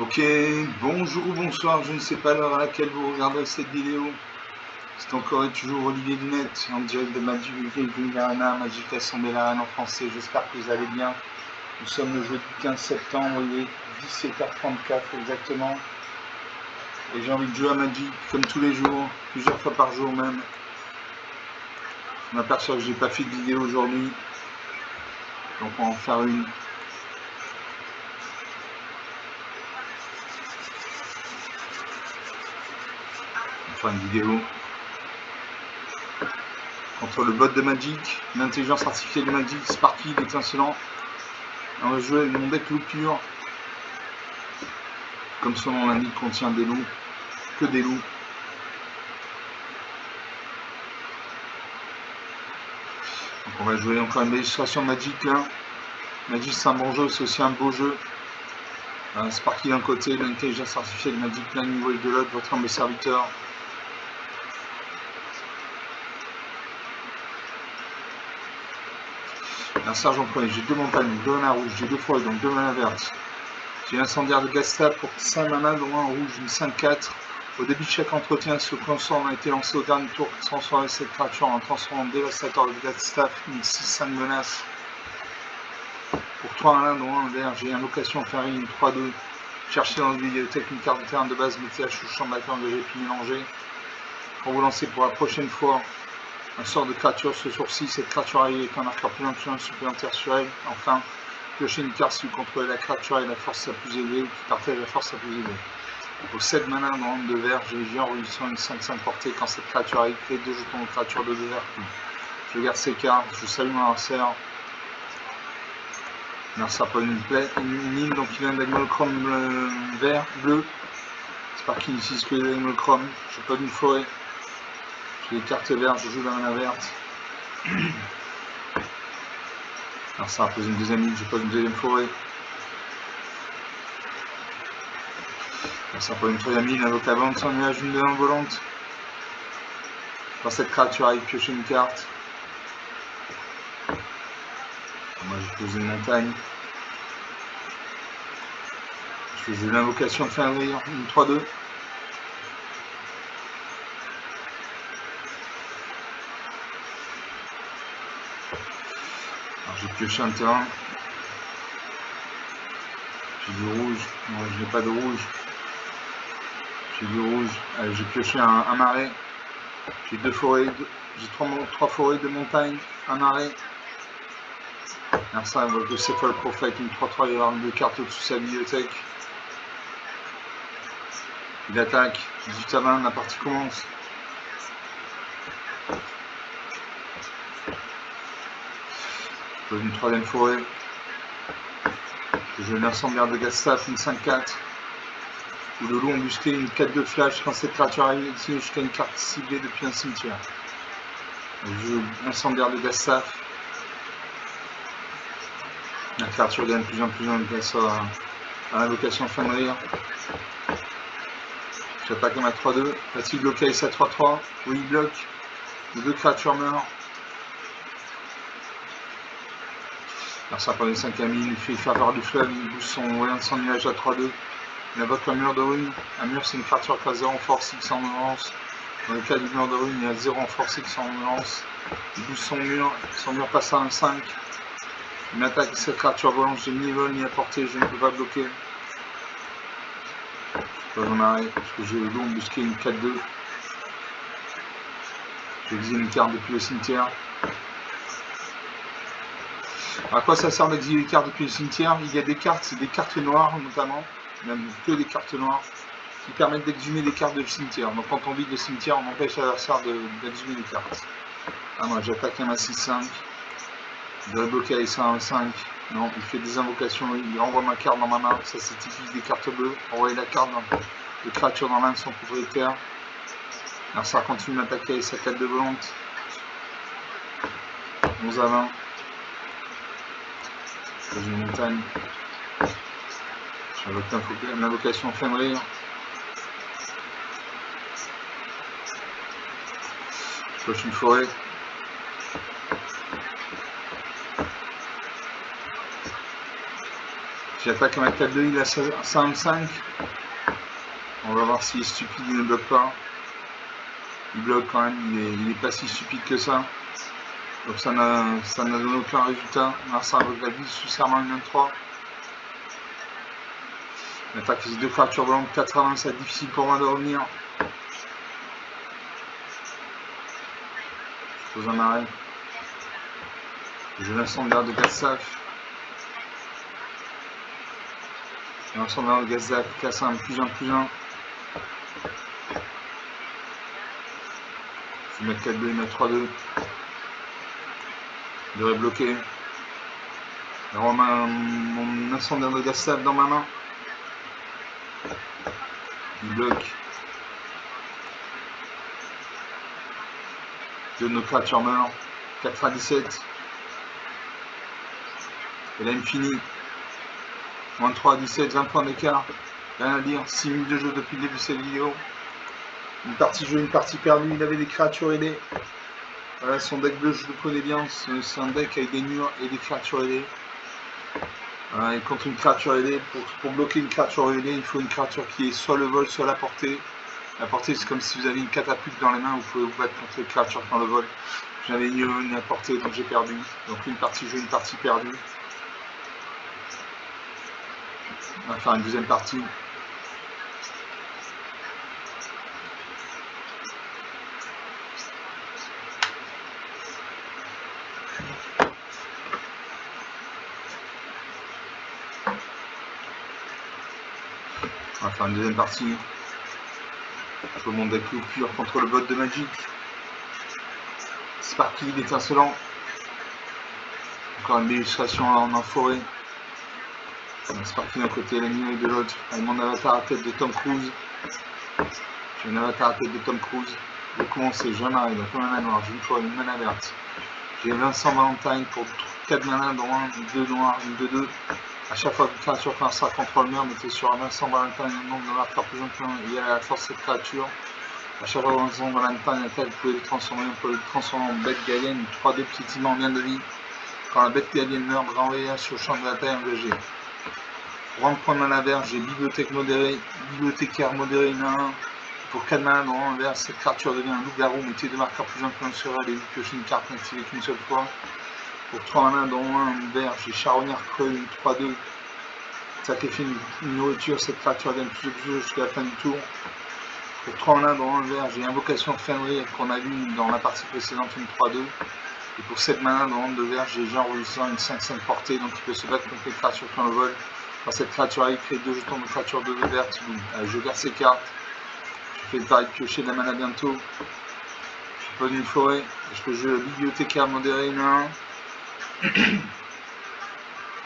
Ok, bonjour ou bonsoir, je ne sais pas l'heure à laquelle vous regarderez cette vidéo. C'est encore et toujours Olivier Lunette, en direct de Magic Gathering Arena, Magic Assemblée Arena en français. J'espère que vous allez bien. Nous sommes le jeudi 15 septembre, il est 17h34 exactement. Et j'ai envie de jouer à Magic comme tous les jours, plusieurs fois par jour même. Je m'aperçois que je n'ai pas fait de vidéo aujourd'hui, donc on va en faire une. On va faire une vidéo contre le bot de Magic, l'intelligence artificielle de Magic, Sparky, l'étincelant. On va jouer avec mon deck loup pur. Comme son nom l'indique, contient des loups, que des loups. Donc on va jouer encore une illustration Magic là. Magic c'est un bon jeu, c'est aussi un beau jeu. Sparky d'un côté, l'intelligence artificielle Magic plein niveau de l'autre, votre humble serviteur. Un sergent premier, j'ai deux montagnes, deux mana rouge, j'ai deux forêts, donc deux mana vertes. J'ai l'incendiaire de Gastap pour 5 mana, dont un rouge, une 5-4. Au début de chaque entretien, ce transforme a été lancé au dernier tour pour transformer cette créature en transformant dévastateur de Gastap, une 6-5 menace. Pour 3 1 dont un vert, j'ai invocation Fairy, une 3-2. Cherchez dans la bibliothèque une carte de terrain de base, mettez H ou champ d'accueil engagé puis mélangé. Pour vous lancer pour la prochaine fois un sort de créature ce sourcil, cette créature arrive avec un marqueur plus 1 supplémentaire sur elle. Enfin, piochez une carte si vous contrôlez la créature et la force la plus élevée ou qui partage la force la plus élevée. Au 7 mana dans l'onde de vert, j'ai Géant réduction une 5-5 portée. Quand cette créature arrive, créez 2 jetons de créature de 2 verts. Je garde ces cartes, je salue mon adversaire. Ça pas une île, donc il vient d'animochrome vert, bleu. Sparky n'utilise que l'animochrome. Je n'ai pas d'une forêt. J'ai des cartes vertes, je joue la mana verte. Alors ça repose une deuxième île, je pas une deuxième forêt. Alors ça repose une troisième île, invoque la volante sans nuage, une de volante. Quand cette créature arrive, piocher une carte. Moi je pose une montagne. Je fais l'invocation de Fenrir, une 3-2. Alors j'ai pioché un terrain. J'ai du rouge. Non, je n'ai pas de rouge. J'ai du rouge. Allez, j'ai pioché un marais. J'ai deux forêts. J'ai trois forêts, deux montagnes, un marais. Alors ça, invoque le Céphale Prophète, une 3-3, il va y avoir deux cartes au-dessus de sa bibliothèque. Il attaque. 18 à 20, la partie commence. Je pose une troisième forêt. Je joue une assemblée de Gastaf, une 5-4. Où le loup embusqué, une 4-2 flash. Quand cette créature arrive, jusqu'à une carte ciblée depuis un cimetière. Je joue l'incendiaire de Gastaf. La créature gagne plus en plus grâce à l'invocation Fenrir. J'attaque à ma 3-2. Va-t-il bloquer avec sa 3-3? Oui, il bloque. Les deux créatures meurent. Alors ça prend une 5e île, il fait faveur du fleuve, il booste son moyen de son nuage à 3-2. Il invoque un mur de runes. Un mur c'est une créature qui a 0 en force X en relance. Dans le cas du mur de runes, il a 0 en force X en relance. Il booste son mur passe à 1-5. Une attaque cette créature volante, j'ai ni vol ni à portée, je ne peux pas bloquer. Je peux m'arrêter parce que j'ai le loup embusqué une 4-2. J'ai exilé une carte depuis le cimetière. À quoi ça sert d'exiler les cartes depuis le cimetière? Il y a des cartes, c'est des cartes noires notamment, même que des cartes noires, qui permettent d'exhumer des cartes du cimetière. Donc quand on vide le cimetière, on empêche l'adversaire d'exhumer les cartes. Ah moi j'attaque un 6-5, je dois bloquer avec ça un 5. Non, il fait des invocations, il renvoie ma carte dans ma main, ça c'est typique des cartes bleues. Envoyer la carte de créature dans la main de son propriétaire. Alors ça continue d'attaquer avec sa 4 de volante. 11 à 20. Dans une montagne. J'invoque l'invocation Fenrir. Je coche une forêt. J'attaque un 4-2, il a 55. On va voir s'il est stupide, il ne bloque pas. Il bloque quand même, il est pas si stupide que ça. Donc ça n'a donné aucun résultat. Marcin avec la vie, successivement une 23. L'attaque les deux fractures volantes, 80, ça va être difficile pour moi de revenir. Je pose un arrêt. Je lance en l'air de Gassaf. Je lance en l'air de Gassaf, casse un plus un plus un. Je vais mettre 4-2, il met 3-2. Il devrait bloquer. Alors mon incendiaire de Gassaf dans ma main. Il bloque. Deux de nos créatures meurent. 4 à 17. Et là, il finit. Moins 3 à 17, 20 points d'écart. Rien à dire. 6 minutes de jeu depuis le début de cette vidéo. Une partie jouée, une partie perdue. Il avait des créatures aidées. Voilà, son deck bleu, je le connais bien. C'est un deck avec des murs et des créatures aidées. Voilà, et contre une créature aidée, pour bloquer une créature aidée, il faut une créature qui est soit le vol, soit la portée. La portée, c'est comme si vous avez une catapulte dans les mains, vous pouvez vous battre contre les créatures qui ont le vol. J'avais une à portée, donc j'ai perdu. Donc une partie jouée, une partie perdue. On va faire une deuxième partie. On va faire une deuxième partie. Je joue mon deck pur contre le bot de Magic. Sparky, l'étincelant. Encore une illustration en forêt. Sparky d'un côté, l'ennemi de l'autre. Avec mon avatar à tête de Tom Cruise. J'ai une avatar à tête de Tom Cruise. Je commence, je m'arrête, donc mana noire, j'ai une fois une mana verte. J'ai Vincent Valentine pour 4 mana, dont 1, 2 noirs, une 2-2. A chaque fois qu'une créature fait un sort contre le mur, mettez sur Vincent Valentine un nombre de marqueurs plus important lié à la force de cette créature. A chaque fois que Vincent Valentine attaque, vous pouvez le transformer, en bête galienne, 3-2 piétinement bien de vie. Quand la bête galienne meurt, renvoyez sur le champ de bataille engagé. Pour 20 points de mana vert, j'ai bibliothécaire modéré, une 1. Pour 4 mana dans un vert, cette créature devient un loup-garou, mettez 2 marqueurs plus importants sur elle et vous piochez une carte n'activez qu'une seule fois. Pour 3 mana dans un vert, j'ai charognard creux, une 3-2. Sacrifiez une nourriture, cette créature gagne plus de jeu jusqu'à la fin du tour. Pour 3 mana dans un vert, j'ai invocation Fenrir qu'on a vu dans la partie précédente, une 3-2. Et pour 7 mana dans un de vert, j'ai Jean Roussin, une 5-5 portée, donc il peut se battre contre les créatures qui ont le vol. Quand cette créature il crée 2 jetons de créature de verte, je garde ses cartes. Je fais le pari de piocher de la mana bientôt. Je pose une forêt, je peux jouer le bibliothécaire modéré, une 1.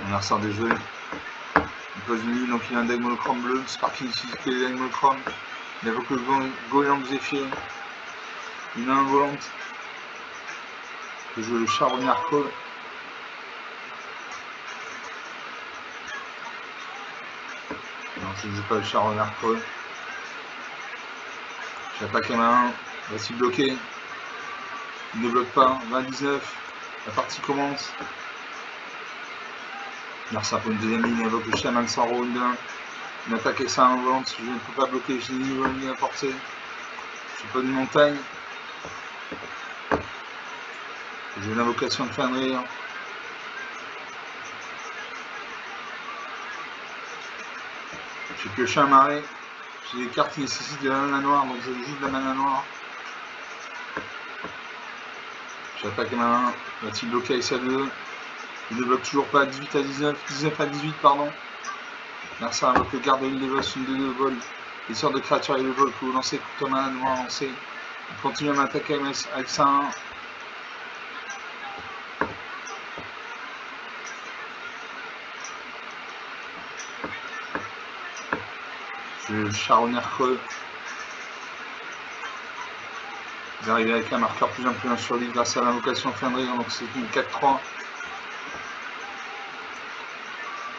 On a ressort des jeux. Il pose une ligne, donc il a un deck monochrome bleu. Sparky utilise que les decks monochrome. Il invoque le goéland Zéphyr. Une 1 volante. Je joue le charognard creux. Non, je ne joue pas le charognard creux. J'attaque la main 1. Voici bloqué. Il ne bloque pas. 20-19. La partie commence. Marcin pour une deuxième ligne, il invoque le chaman sans round 1. Une attaque et ça en volante, je ne peux pas bloquer, j'ai ni vol ni à portée. Je suis pas d'une montagne. J'ai une invocation de Fenrir. J'ai pioché un marais. J'ai des cartes qui nécessitent de la mana noire, donc je joue juste de la mana noire. J'attaque la main 1. Va-t-il bloquer avec sa 2? Il ne bloque toujours pas. 18 à 19. 19 à 18, pardon. Marcin invoque le garde de l'île des Vosses, une 2-2 vol. Les sortes de créatures et le vol que vous lancez coûtent en mana noire lancé. On continue à m'attaquer avec ça 1. Je charognard creux. J'arrive avec un marqueur plus 1 sur lui grâce à l'invocation Fenrir, donc c'est une 4-3.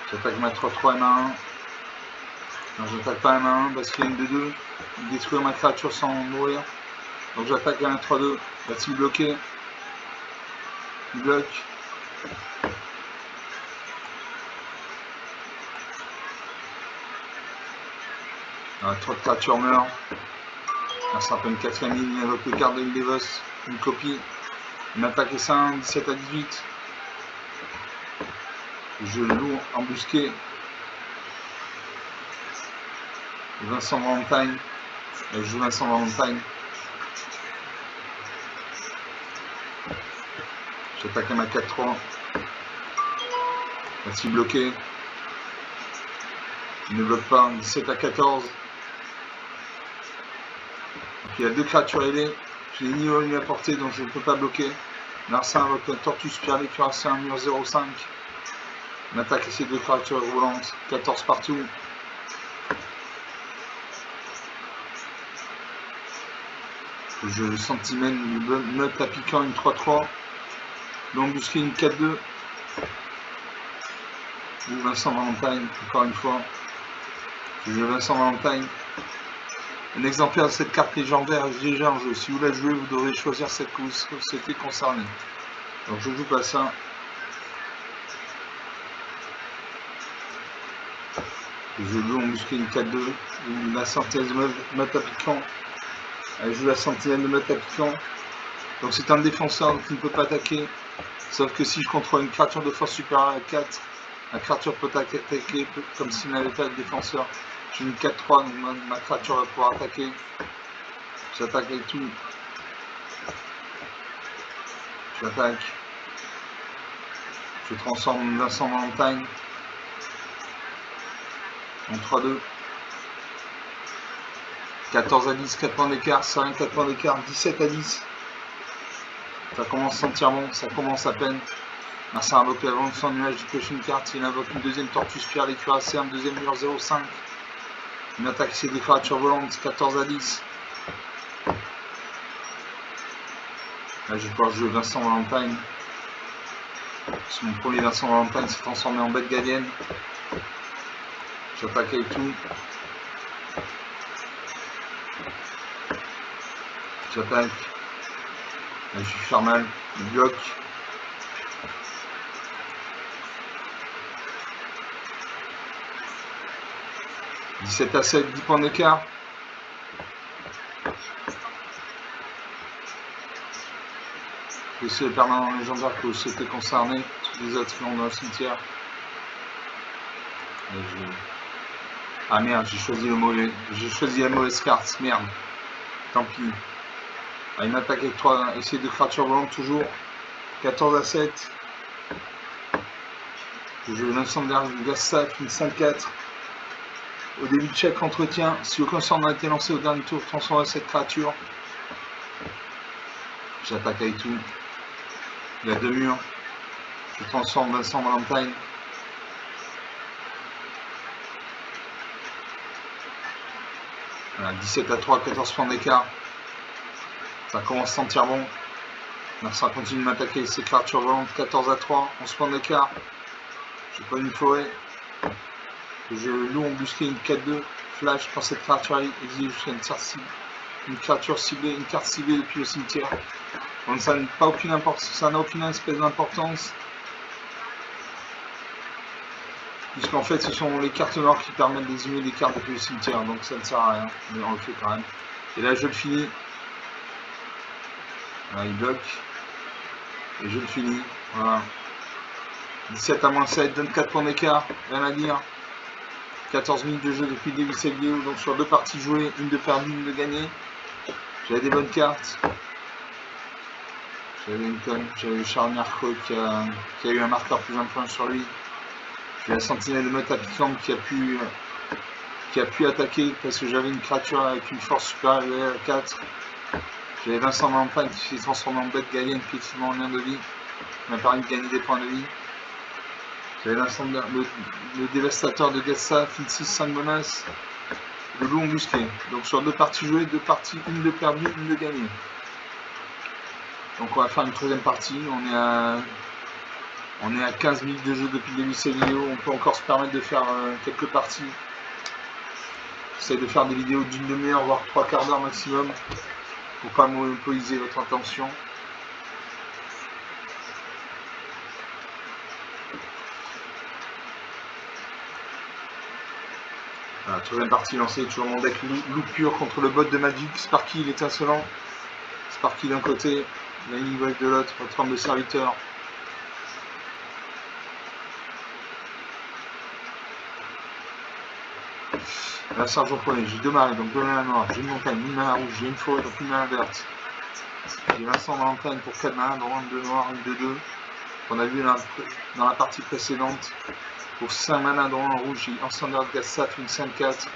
J'attaque ma 3-3 et ma 1. Non, j'attaque pas ma 1 parce qu'il y a une 2-2. Il détruit ma créature sans mourir. Donc j'attaque la 3-2. Va-t-il bloquer? Il bloque. Trop de créatures meurent. Là, ça fait une 4ème ligne avec le quart de Devos, une copie. Une attaque et 5, 17 à 18. Je loue embusqué. Vincent Valentine. Je joue Vincent Valentine. J'attaque à ma 4-3. Ainsi bloqué. Il ne bloque pas. 17 à 14. Donc, il y a 2 créatures ailées. Je n'ai ni lui apporter, donc je ne peux pas bloquer. Larcin avec un Tortus Pierre cuirassé, un mur 0,5. On attaque ces 2 créatures roulantes. 14 partout. Je sentinelle, une note à piquant, une 3-3. L'embusqué, une 4-2. Ou Vincent Valentine, encore une fois. Je joue Vincent Valentine. Un exemplaire de cette carte légendaire est déjà en jeu. Si vous la jouez, vous devrez choisir celle que vous souhaitez concerner. Donc je joue pas ça. Je joue embusqué, une 4-2. Ou la sentinelle de note à piquant. Je joue la sentinelle de note à piquant. Donc c'est un défenseur qui ne peut pas attaquer. Sauf que si je contrôle une créature de force supérieure à 4, la créature peut attaquer comme s'il n'avait pas de défenseur. J'ai une 4-3, donc ma créature va pouvoir attaquer. J'attaque avec tout. J'attaque. Je transforme Vincent Valentine en 3-2. 14 à 10, 4 points d'écart, Serein 4 points d'écart, 17 à 10. Ça commence à sentir bon, ça commence à peine. Marcin invoque avant de son nuage, il pioche une carte, il invoque une deuxième Tortus Pierre les cuirassés, un deuxième mur 0,5. Une attaque c'est des créatures volantes, 14 à 10. Là je vais pouvoir jouer Vincent Valentine. Parce que mon premier Vincent Valentine s'est transformé en bête galienne. J'attaque avec tout. J'attaque. Là, je suis faire mal. Je bloque. « 17 à 7, 10 points d'écart. Je suis les permanents légendaires que vous souhaitez concerner. Tous les actions dans le cimetière. Ah merde, j'ai choisi la mauvaise carte. Merde. Tant pis. Ah, une attaque avec 3, essayer de créatures volantes toujours. 14 à 7. Je joue l'incendiaire de Gassaf, une 5-4. Au début de chaque entretien, si aucun sort n'a été lancé au dernier tour, transforme cette créature. J'attaque avec tout. Il y a 2 murs. Je transforme Vincent Valentine. Voilà, 17 à 3, 14 points d'écart. Ça commence à sentir bon. Marcin continue de m'attaquer ses créatures volantes. 14 à 3, 11 points d'écart. Je prends une forêt. Je loue embusqué une 4-2. Flash quand cette créature exige une créature ciblée, une carte ciblée depuis le cimetière. Donc ça n'a aucune importance, ça n'a aucune espèce d'importance. Puisqu'en fait ce sont les cartes noires qui permettent d'éliminer des cartes depuis le cimetière, donc ça ne sert à rien, mais on le fait quand même. Et là je le finis. Voilà, il bloque. Et je le finis. Voilà. 17 à moins 7, 24 points d'écart, rien à dire. 14 minutes de jeu depuis le début de cette vidéo, donc sur 2 parties jouées, une de perdue, une de gagnée. J'avais des bonnes cartes. J'avais une conne, j'avais le charnière creux qui a eu un marqueur plus influent sur lui. J'ai la sentinelle de meute à piquante qui a pu attaquer parce que j'avais une créature avec une force supérieure à 4. J'avais Vincent Valentine qui s'est transformé en bête galienne piétinement en lien de vie, qui m'a permis de gagner des points de vie. J'avais le dévastateur de Gassaf, une 6-5 menace, le loup embusqué. Donc sur 2 parties jouées, 2 parties, une de perdue, une de gagnée. Donc on va faire une 3ème partie, on est à 15 minutes de jeu depuis le début de cette vidéo, on peut encore se permettre de faire quelques parties. J'essaie de faire des vidéos d'une demi-heure, voire 3 quarts d'heure maximum, pour pas monopoliser votre attention. Voilà, troisième partie lancée, toujours mon deck loup pur contre le bot de Magic. Sparky il est insolent. Sparky d'un côté, Lightning Wave de l'autre, trempe de serviteur. La sergent premier, j'ai deux marées, donc deux mains noires, j'ai une montagne, une main rouge, j'ai une forêt, donc une main verte. J'ai Vincent Valentine pour 4 mains, dont une de noir, une de 2. On a vu dans la partie précédente. Pour 5 manas dans un rouge, j'ai en standard Gassaf, une 5-4.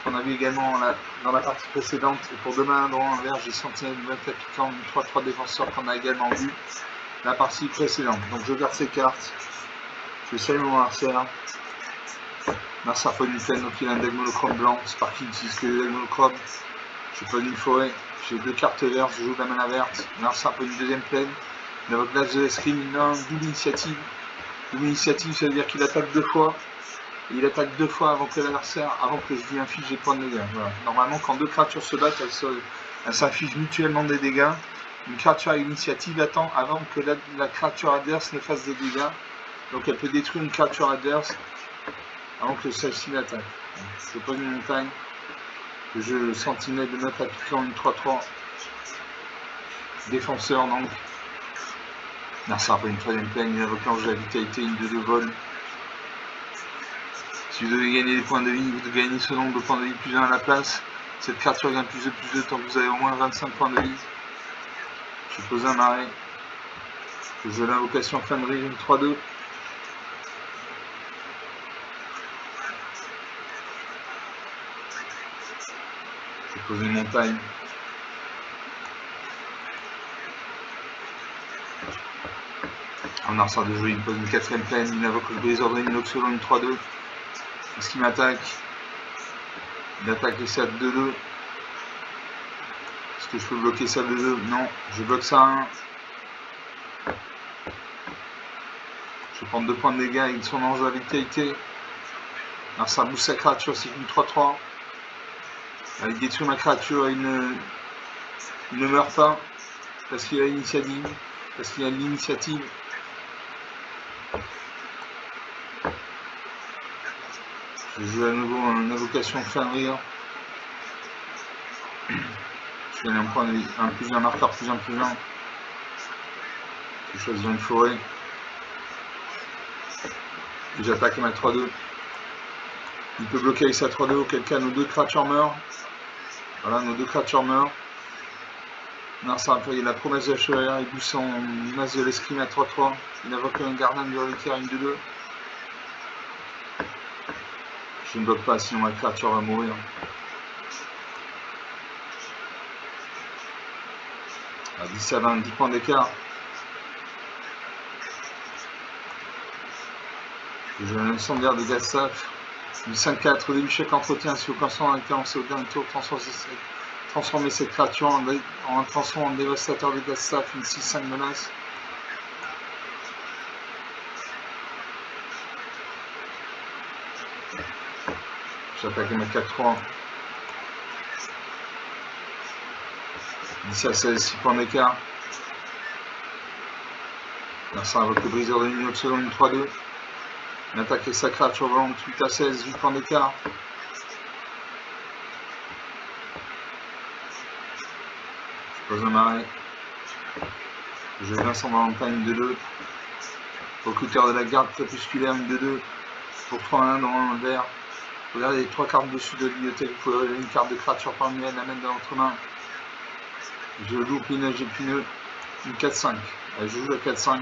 On a vu également dans la partie précédente. Et pour 2 manas dans un vert, j'ai Sentinelle, une 24 piquant, une 3-3 défenseur qu'on a également vu la partie précédente. Donc je garde ces cartes. Je salue mon Marcel. Marcel pas une plaine, donc il a un deck monochrome blanc. Sparky utilise que le deck monochrome. J'ai pas une forêt. J'ai 2 cartes vertes, je joue de la mana verte. Marcel pas une deuxième plaine. Il a votre glace de l'escrime, il a un double initiative. Double initiative, ça veut dire qu'il attaque 2 fois. Et il attaque 2 fois avant que l'adversaire, avant que je lui inflige des points de dégâts. Voilà. Normalement, quand 2 créatures se battent, elles s'infligent mutuellement des dégâts. Une créature à initiative attend avant que la créature adverse ne fasse des dégâts. Donc elle peut détruire une créature adverse avant que celle-ci n'attaque. Je pose une montagne. Le jeu Sentinelle de 9 appliquant une 3-3. Défenseur donc. Merci après une troisième plaine, une reclanche de la vitalité, une 2 vol. Si vous devez gagner des points de vie, vous devez gagner ce nombre de points de vie plus 1 à la place. Cette créature gagne plus de tant que vous avez au moins 25 points de vie. Je pose un marais. Je joue l'invocation fin de rire, une 3-2. Je pose une montagne. En arçant de jouer, il pose une quatrième plaine, il invoque le désordre, une Noxolon, une 3-2. Est-ce qu'il m'attaque? Il attaque les 7 2-2. Est-ce que je peux bloquer ça 2-2? Non, je bloque ça 1. Je vais prendre 2 points de dégâts avec son ange de la vitalité. Alors ça booste sa créature, c'est une 3-3. Il détruit ma créature, il ne meurt pas. Parce qu'il a l'initiative. Parce qu'il a l'initiative. Je joue à nouveau une invocation fin de rire. Je gagne un point de vie, un plus un marqueur, plus un plus un. Je choisis une forêt. Et j'attaque ma 3-2. Il peut bloquer avec sa 3-2, auquel cas nos 2 créatures meurent. Voilà, nos 2 créatures meurent. Non, ça va payer la promesse de la chevalière, il booste son masse de l'escrime à 3-3. Il invoque un gardien de reliquaire, une 2-2. Je ne bloque pas, sinon ma créature va mourir. À 10 à 20, 10 points d'écart. Je joue un incendiaire de Gassaf. Du 5-4 au début de chaque entretien, si aucun sang n'a été lancé au dernier tour, transformer cette créature en transforme en dévastateur de Gassaf, une 6-5 menace. J'attaque ma 4-3. 10 à 16, 6 points d'écart. Là, ça invoque le briseur de l'inox selon une 3-2. Une attaque avec sa créature volante, 8 à 16, 8 points d'écart. Je pose un marais. Je vais Vincent Valentine, une 2-2. Recruteur de la garde crépusculaire, une 2-2. Pour 3-1 dans un vert. Regardez les 3 cartes dessus de la bibliothèque. Vous pouvez une carte de créature parmi elles, la mettre dans votre main. Je loupe l'inage épineux, une 4-5. Je joue la 4-5.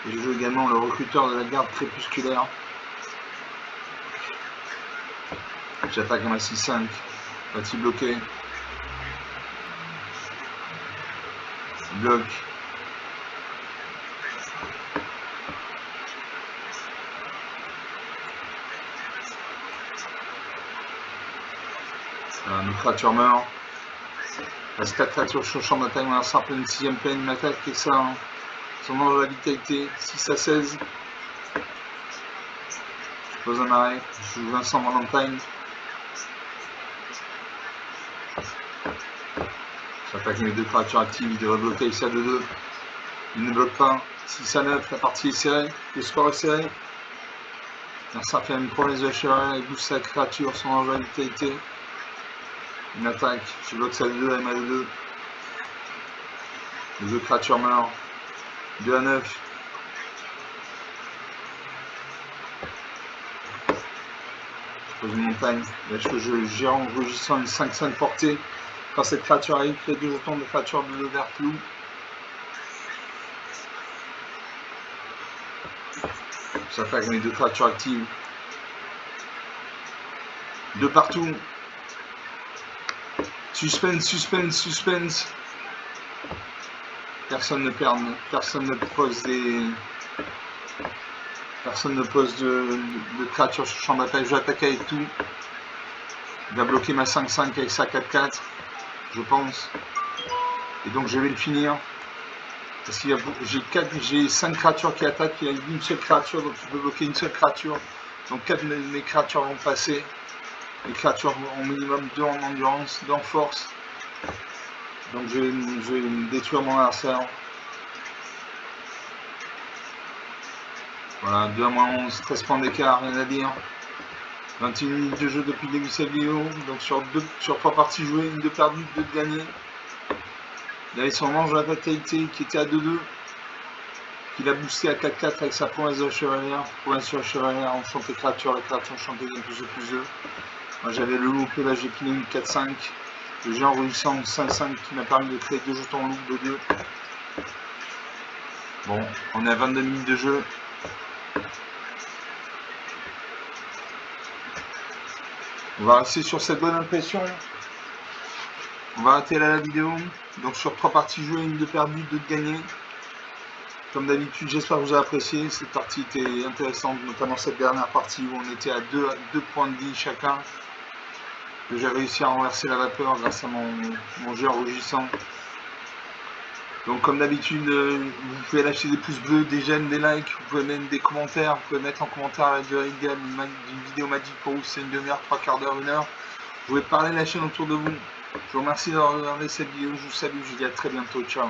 Et je joue également le recruteur de la garde crépusculaire. J'attaque à ma 6-5. Va-t-il bloquer? Bloc. Nos créatures meurent. Il reste 4 créatures sur le champ de bataille. On a simple une 6ème plaine, une attaque et ça. Son ange de la vitalité, 6 à 16. Je pose un arrêt. Je joue Vincent Valentine. J'attaque mes 2 créatures actives. Il devrait bloquer ici à 2-2. Il ne bloque pas. 6 à 9, la partie est serrée. Le score est serré. Ça fait une promesse de chevalier, il booste sa créature, son enjeu à vitalité. Une attaque, je bloque ça de 2, elle m'a de 2. Les deux créatures meurent. 2 à 9. Je pose une montagne. Là, je gère en rugissant une 5-5 portée. Quand cette créature arrive, fait 2 jetons de créature de 2 vert flou. J'attaque mes 2 créatures actives. 2 partout. Suspense, suspense, suspense. Personne ne perd, personne ne pose de créatures sur le champ de bataille. J'attaque avec tout. Il va bloquer ma 5-5 avec sa 4-4, je pense. Et donc je vais le finir. Parce qu'il j'ai 5 créatures qui attaquent, il y a une seule créature, donc je peux bloquer une seule créature. Donc 4 de mes créatures vont passer. Les créatures ont minimum 2 en endurance, 2 en force. Donc je vais détruire mon adversaire. Voilà, 2 à moins 11, 13 points d'écart, rien à dire. 21 minutes de jeu depuis le début de cette vidéo. Donc sur 3 parties jouées, 1 de perdu, 2 de gagné. Il avait son ange à la fatalité qui était à 2-2. Qu'il a boosté à 4-4 avec sa promesse de la chevalière. Promesse de la chevalière, enchantée créature, la créature enchantée gagne +2/+2. Moi j'avais le loup, là j'ai piné une 4-5. Le géant rugissant 5-5 qui m'a permis de créer 2 jetons loup de 2. Bon, on est à 22 minutes de jeu. On va rester sur cette bonne impression. On va arrêter là la vidéo. Donc sur 3 parties jouées, 1 de perdu, 2 de gagné. Comme d'habitude, j'espère que vous avez apprécié. Cette partie était intéressante, notamment cette dernière partie où on était à 2 points de vie chacun. Que j'ai réussi à renverser la vapeur grâce à mon jeu enrichissant. Donc comme d'habitude, vous pouvez lâcher des pouces bleus, des j'aime, des likes, vous pouvez mettre des commentaires, vous pouvez mettre en commentaire la durée idéale d'une vidéo magique pour vous, c'est une demi-heure, 3 quarts d'heure, 1 heure. Vous pouvez parler de la chaîne autour de vous. Je vous remercie d'avoir regardé cette vidéo, je vous salue, je vous dis à très bientôt, ciao.